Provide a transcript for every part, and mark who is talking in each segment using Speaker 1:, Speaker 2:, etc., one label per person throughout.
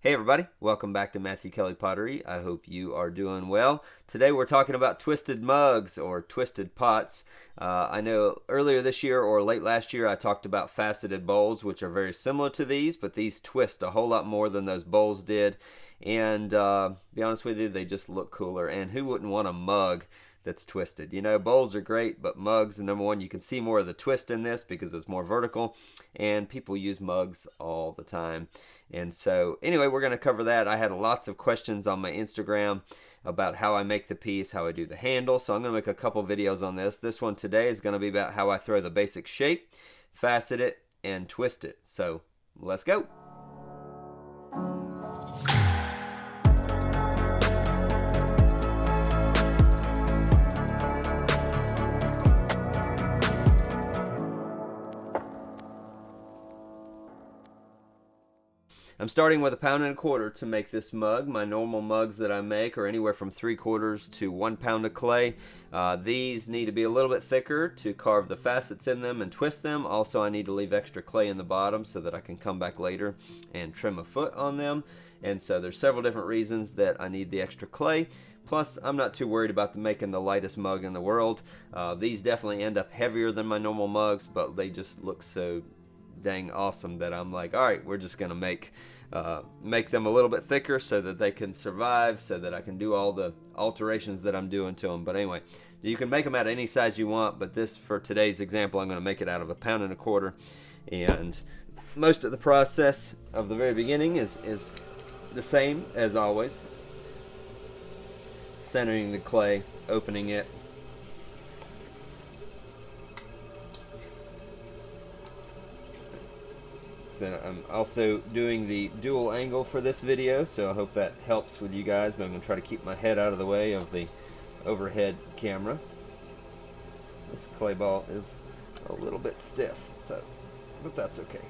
Speaker 1: Hey everybody, welcome back to Matthew Kelly Pottery. I hope you are doing well. Today we're talking about twisted mugs or twisted pots. I know earlier this year or late last year I talked about faceted bowls, which are very similar to these, but these twist a whole lot more than those bowls did. And be honest with you, they just look cooler. And who wouldn't want a mug that's twisted? You know, bowls are great, but mugs, number one, you can see more of the twist in this because it's more vertical, and people use mugs all the time. And so anyway, we're going to cover that. I had lots of questions on my Instagram about how I make the piece, how I do the handle. So I'm going to make a couple videos on this. This one today is going to be about how I throw the basic shape, facet it, and twist it. So let's go. I'm starting with 1.25 pounds to make this mug. My normal mugs that I make are anywhere from 3/4 to 1 pound of clay. These need to be a little bit thicker to carve the facets in them and twist them. Also, I need to leave extra clay in the bottom so that I can come back later and trim a foot on them. And so there's several different reasons that I need the extra clay. Plus, I'm not too worried about making the lightest mug in the world. These definitely end up heavier than my normal mugs, but they just look so dang awesome that I'm like, all right, we're just gonna make them a little bit thicker so that they can survive, so that I can do all the alterations that I'm doing to them. But anyway, you can make them out of any size you want, but this, for today's example, I'm going to make it out of 1.25 pounds. And most of the process of the very beginning is the same as always. Centering the clay, opening it, then I'm also doing the dual angle for this video, so I hope that helps with you guys, but I'm going to try to keep my head out of the way of the overhead camera. This clay ball is a little bit stiff, but that's okay.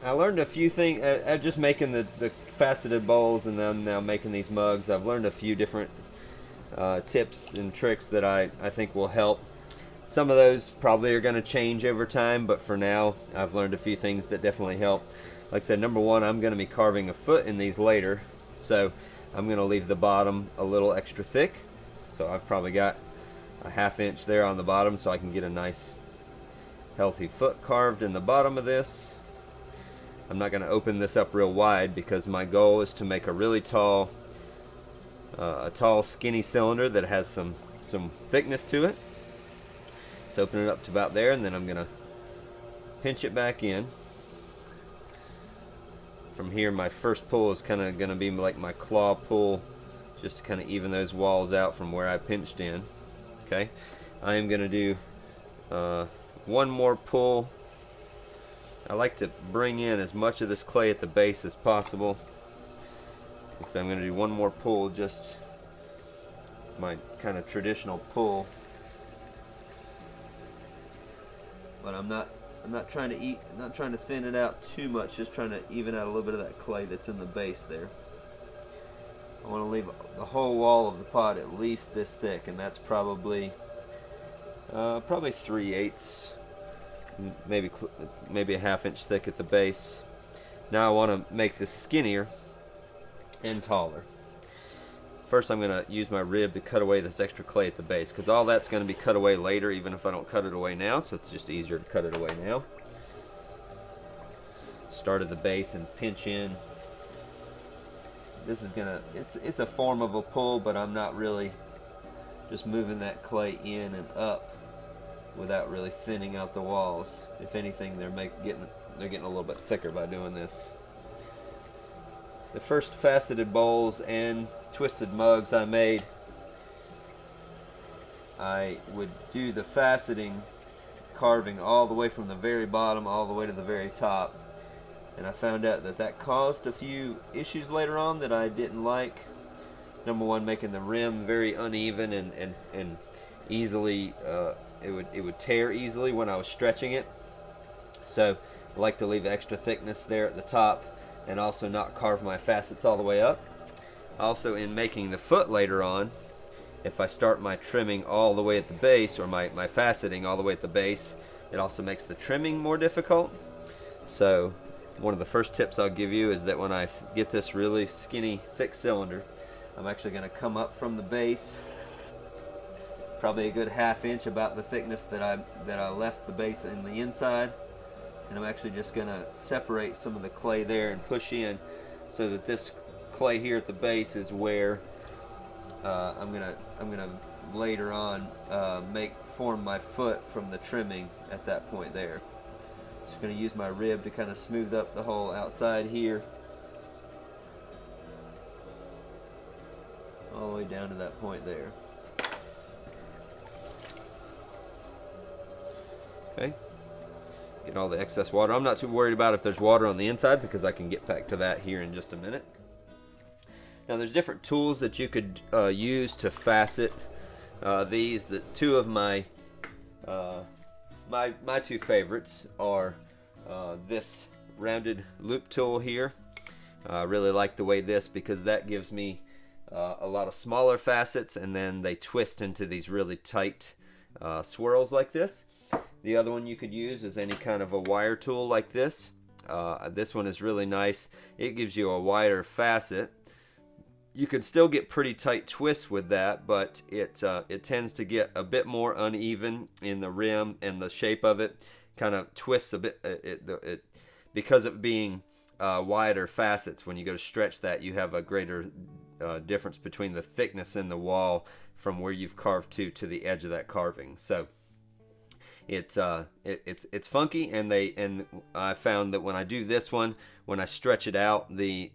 Speaker 1: I learned a few things, just making the faceted bowls and then now making these mugs. I've learned a few different tips and tricks that I think will help. Some of those probably are going to change over time, but for now I've learned a few things that definitely help. Like I said, number one, I'm going to be carving a foot in these later, so I'm going to leave the bottom a little extra thick. So I've probably got a 1/2 inch there on the bottom, so I can get a nice healthy foot carved in the bottom of this. I'm not going to open this up real wide because my goal is to make a really tall, skinny cylinder that has some thickness to it. So open it up to about there, and then I'm going to pinch it back in. From here, my first pull is kind of going to be like my claw pull, just to kind of even those walls out from where I pinched in. Okay, I am going to do one more pull. I like to bring in as much of this clay at the base as possible. So I'm going to do one more pull, just my kind of traditional pull. But I'm not trying to thin it out too much, just trying to even out a little bit of that clay that's in the base there. I want to leave the whole wall of the pot at least this thick, and that's probably 3/8. Maybe a 1/2 inch thick at the base. Now I want to make this skinnier and taller. First, I'm going to use my rib to cut away this extra clay at the base, because all that's going to be cut away later, even if I don't cut it away now, so it's just easier to cut it away now. Start at the base and pinch in. This is it's a form of a pull, but I'm not really just moving that clay in and up without really thinning out the walls. If anything, they're getting a little bit thicker by doing this. The first faceted bowls and twisted mugs I made, I would do the faceting, carving all the way from the very bottom all the way to the very top, and I found out that caused a few issues later on that I didn't like. Number one, making the rim very uneven and easily it would tear easily when I was stretching it. So I like to leave extra thickness there at the top and also not carve my facets all the way up. Also, in making the foot later on, if I start my trimming all the way at the base, or my faceting all the way at the base, it also makes the trimming more difficult. So one of the first tips I'll give you is that when I get this really skinny, thick cylinder, I'm actually going to come up from the base, probably a good ½ inch, about the thickness that I left the base in the inside, and I'm actually just going to separate some of the clay there and push in, so that this clay here at the base is where I'm gonna later on form my foot from the trimming at that point there. Just gonna use my rib to kind of smooth up the whole outside here, all the way down to that point there. Okay, get all the excess water. I'm not too worried about if there's water on the inside, because I can get back to that here in just a minute. Now there's different tools that you could use to facet these. The two of my two favorites are this rounded loop tool here. I really like the way because that gives me a lot of smaller facets, and then they twist into these really tight swirls like this. The other one you could use is any kind of a wire tool like this. This one is really nice. It gives you a wider facet. You can still get pretty tight twists with that, but it tends to get a bit more uneven in the rim, and the shape of it kind of twists a bit. Because of being wider facets, when you go to stretch that, you have a greater difference between the thickness in the wall from where you've carved to the edge of that carving. So it's funky, and I found that when I do this one, when I stretch it out, the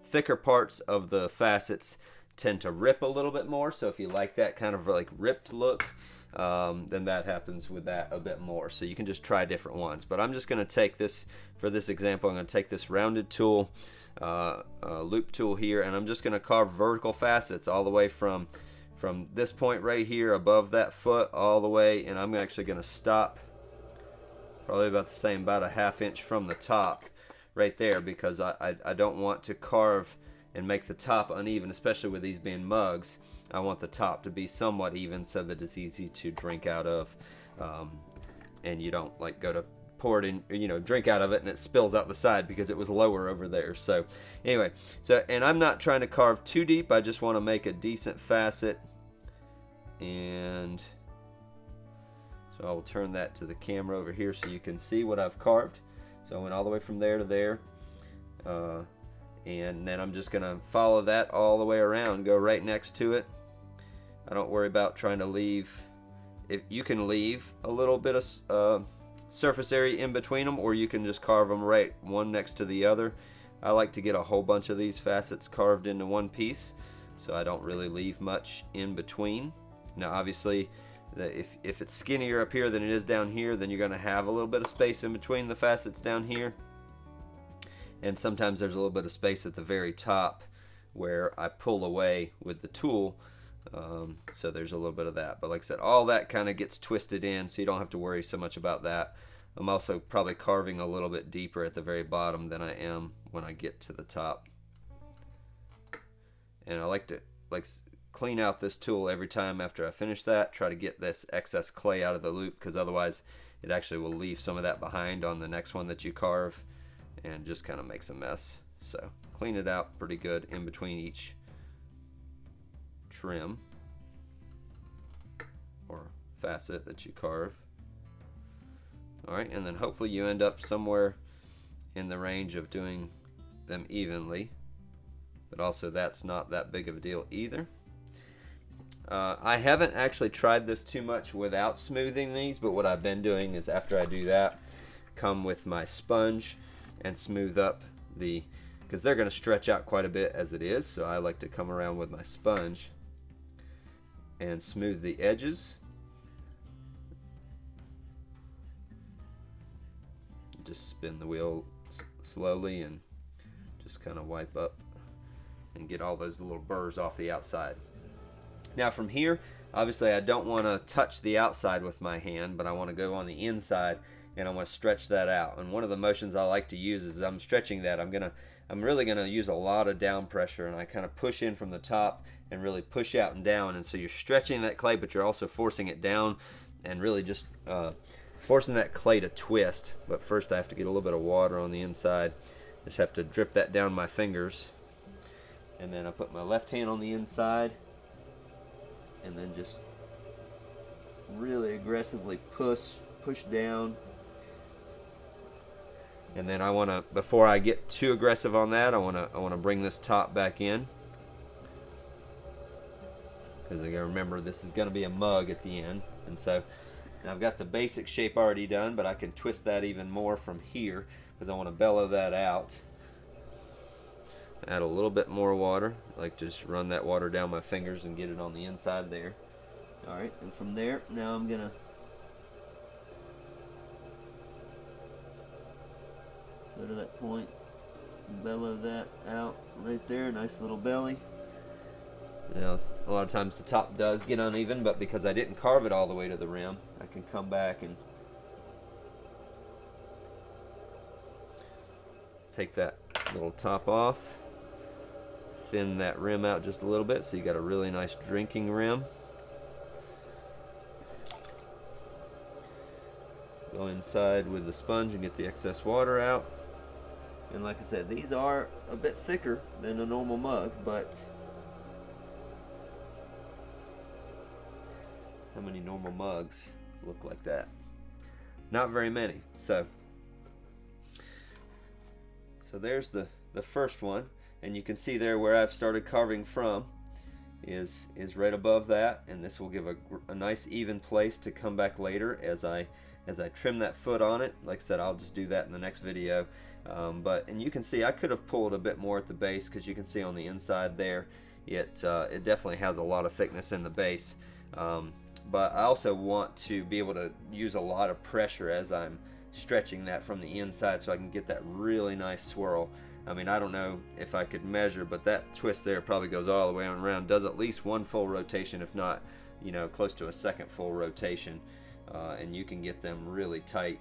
Speaker 1: thicker parts of the facets tend to rip a little bit more. So if you like that kind of like ripped look, then that happens with that a bit more. So you can just try different ones. But I'm just going to take this, for this example, I'm going to take this rounded tool, loop tool here, and I'm just going to carve vertical facets all the way from this point right here above that foot all the way, and I'm actually going to stop probably about the same, about a ½ inch from the top right there, because I don't want to carve and make the top uneven, especially with these being mugs. I want the top to be somewhat even so that it's easy to drink out of, and you don't like go to pour it in, drink out of it and it spills out the side because it was lower over there. So anyway, and I'm not trying to carve too deep. I just want to make a decent facet, and so I will turn that to the camera over here so you can see what I've carved. So I went all the way from there to there, and then I'm just going to follow that all the way around, go right next to it. I don't worry about trying to leave. If you can leave a little bit of surface area in between them, or you can just carve them right one next to the other. I like to get a whole bunch of these facets carved into one piece, so I don't really leave much in between. Now obviously, if it's skinnier up here than it is down here, then you're going to have a little bit of space in between the facets down here, and sometimes there's a little bit of space at the very top where I pull away with the tool, so there's a little bit of that. But like I said, all that kind of gets twisted in, so you don't have to worry so much about that. I'm also probably carving a little bit deeper at the very bottom than I am when I get to the top, and I like to clean out this tool every time after I finish that. Try to get this excess clay out of the loop, because otherwise it actually will leave some of that behind on the next one that you carve and just kind of makes a mess. So clean it out pretty good in between each trim or facet that you carve. Alright, and then hopefully you end up somewhere in the range of doing them evenly, but also that's not that big of a deal either. I haven't actually tried this too much without smoothing these, but what I've been doing is after I do that, come with my sponge and smooth up because they're going to stretch out quite a bit as it is, so I like to come around with my sponge and smooth the edges. Just spin the wheel slowly and just kind of wipe up and get all those little burrs off the outside. Now from here, obviously I don't want to touch the outside with my hand, but I want to go on the inside and I want to stretch that out. And one of the motions I like to use is I'm stretching that, I'm I'm really going to use a lot of down pressure, and I kind of push in from the top and really push out and down, and so you're stretching that clay, but you're also forcing it down and really just forcing that clay to twist. But first I have to get a little bit of water on the inside. Just have to drip that down my fingers, and then I put my left hand on the inside and then just really aggressively push down. And then I want to, before I get too aggressive on that, I want to bring this top back in, because I gotta remember this is going to be a mug at the end. And so now I've got the basic shape already done, but I can twist that even more from here because I want to bellow that out. Add a little bit more water, like just run that water down my fingers and get it on the inside there. Alright, and from there, now I'm going to go to that point and bellow that out right there. Nice little belly. Now, a lot of times the top does get uneven, but because I didn't carve it all the way to the rim, I can come back and take that little top off, thin that rim out just a little bit so you got a really nice drinking rim. Go inside with the sponge and get the excess water out. And like I said, these are a bit thicker than a normal mug, but how many normal mugs look like that? Not very many. So there's the first one, and you can see there where I've started carving from is right above that, and this will give a nice even place to come back later as I trim that foot on it. Like I said, I'll just do that in the next video. And you can see I could have pulled a bit more at the base, because you can see on the inside there it definitely has a lot of thickness in the base. But I also want to be able to use a lot of pressure as I'm stretching that from the inside so I can get that really nice swirl. I mean, I don't know if I could measure, but that twist there probably goes all the way around, does at least one full rotation, if not, you know, close to a second full rotation, and you can get them really tight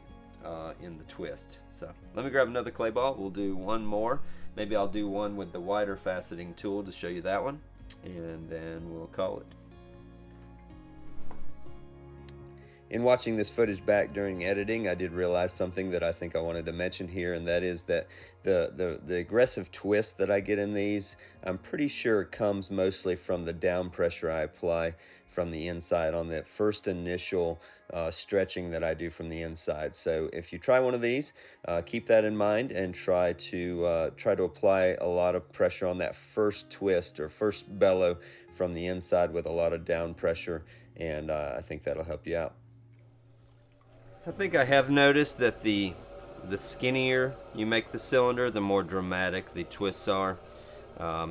Speaker 1: in the twist. So let me grab another clay ball. We'll do one more. Maybe I'll do one with the wider faceting tool to show you that one, and then we'll call it. In watching this footage back during editing, I did realize something that I think I wanted to mention here, and that is that the aggressive twist that I get in these, I'm pretty sure comes mostly from the down pressure I apply from the inside on that first initial stretching that I do from the inside. So if you try one of these, keep that in mind and try to apply a lot of pressure on that first twist or first bellow from the inside with a lot of down pressure, and I think that'll help you out. I think I have noticed that the skinnier you make the cylinder, the more dramatic the twists are,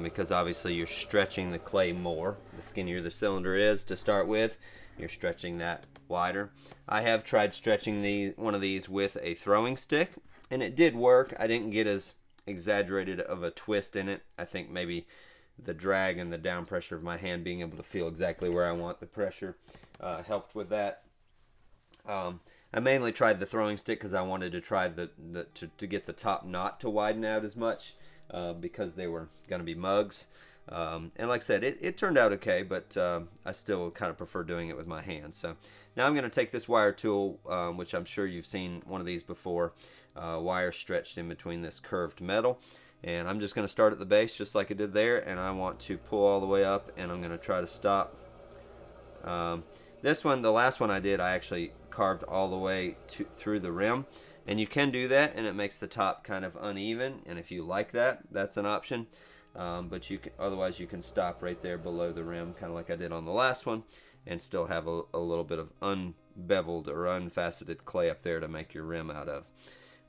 Speaker 1: because obviously you're stretching the clay more. The skinnier the cylinder is to start with, you're stretching that wider. I have tried stretching one of these with a throwing stick, and it did work. I didn't get as exaggerated of a twist in it. I think maybe the drag and the down pressure of my hand being able to feel exactly where I want the pressure helped with that. I mainly tried the throwing stick because I wanted to try to get the top not to widen out as much, because they were going to be mugs. And like I said, it turned out okay, but I still kind of prefer doing it with my hands. So now I'm going to take this wire tool, which I'm sure you've seen one of these before, wire stretched in between this curved metal. And I'm just going to start at the base just like I did there, and I want to pull all the way up, and I'm going to try to stop. This one, the last one I did, I actually carved all the way through the rim, and you can do that, and it makes the top kind of uneven, and if you like that, that's an option. But otherwise you can stop right there below the rim, kind of like I did on the last one, and still have a little bit of unbeveled or unfaceted clay up there to make your rim out of.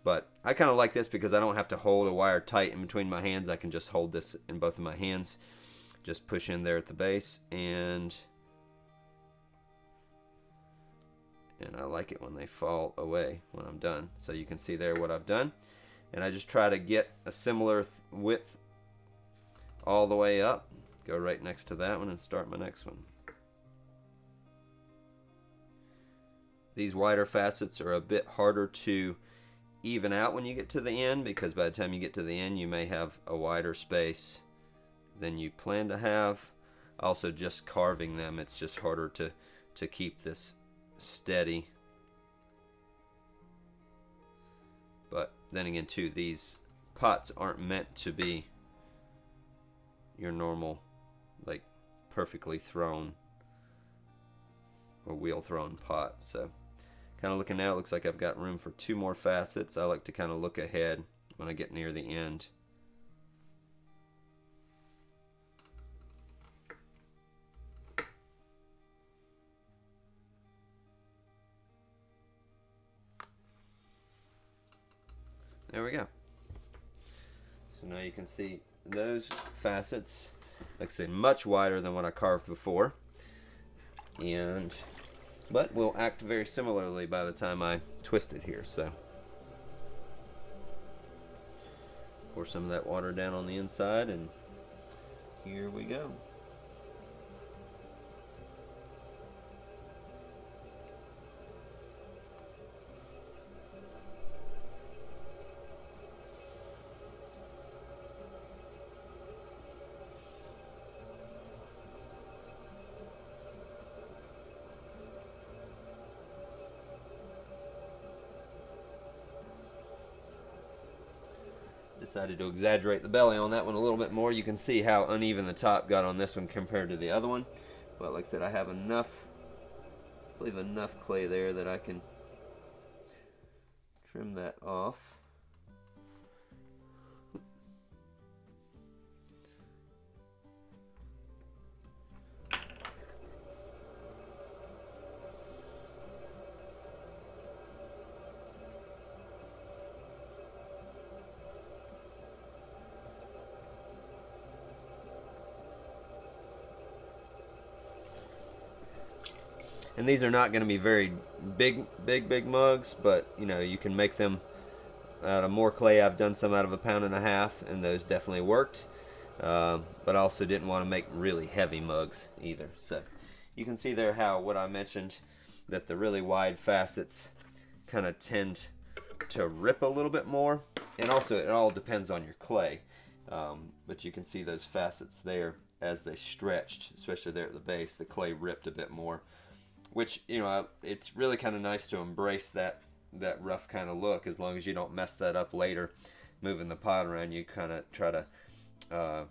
Speaker 1: But I kind of like this because I don't have to hold a wire tight in between my hands. I can just hold this in both of my hands, just push in there at the base, and I like it when they fall away when I'm done. So you can see there what I've done, and I just try to get a similar width all the way up, go right next to that one, and start my next one. These wider facets are a bit harder to even out when you get to the end, because by the time you get to the end you may have a wider space than you plan to have. Also, just carving them, it's just harder to keep this steady. But then again too, these pots aren't meant to be your normal, like, perfectly thrown or wheel thrown pot. So kind of looking now, it looks like I've got room for 2 more facets. I like to kind of look ahead when I get near the end. There we go. So now you can see those facets, like I say, much wider than what I carved before, but will act very similarly by the time I twist it here. So pour some of that water down on the inside, and here we go. Decided to exaggerate the belly on that one a little bit more. You can see how uneven the top got on this one compared to the other one. But like I said, I have enough, I believe enough clay there that I can trim that off. And these are not going to be very big mugs, but you know, you can make them out of more clay. I've done some out of 1.5 pounds, and those definitely worked. But I also didn't want to make really heavy mugs either. So you can see there how what I mentioned, that the really wide facets kind of tend to rip a little bit more, and also it all depends on your clay. But you can see those facets there as they stretched, especially there at the base, the clay ripped a bit more. Which, you know, it's really kind of nice to embrace that rough kind of look, as long as you don't mess that up later moving the pot around. You kind of try to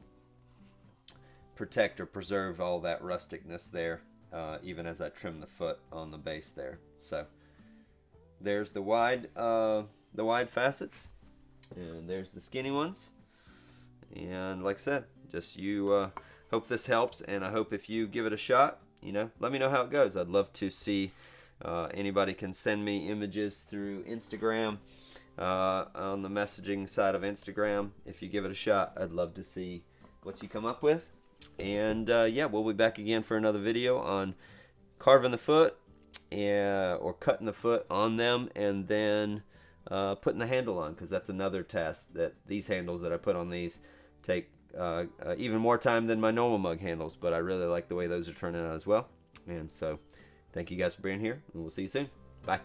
Speaker 1: protect or preserve all that rusticness there, even as I trim the foot on the base there. So there's the wide facets, and there's the skinny ones. And like I said, just hope this helps, and I hope if you give it a shot, you know, let me know how it goes. I'd love to see, anybody can send me images through Instagram, on the messaging side of Instagram. If you give it a shot, I'd love to see what you come up with. And yeah, we'll be back again for another video on carving the foot, or cutting the foot on them, and then putting the handle on, because that's another task. That these handles that I put on these take even more time than my normal mug handles, but I really like the way those are turning out as well. And so thank you guys for being here, and we'll see you soon. Bye.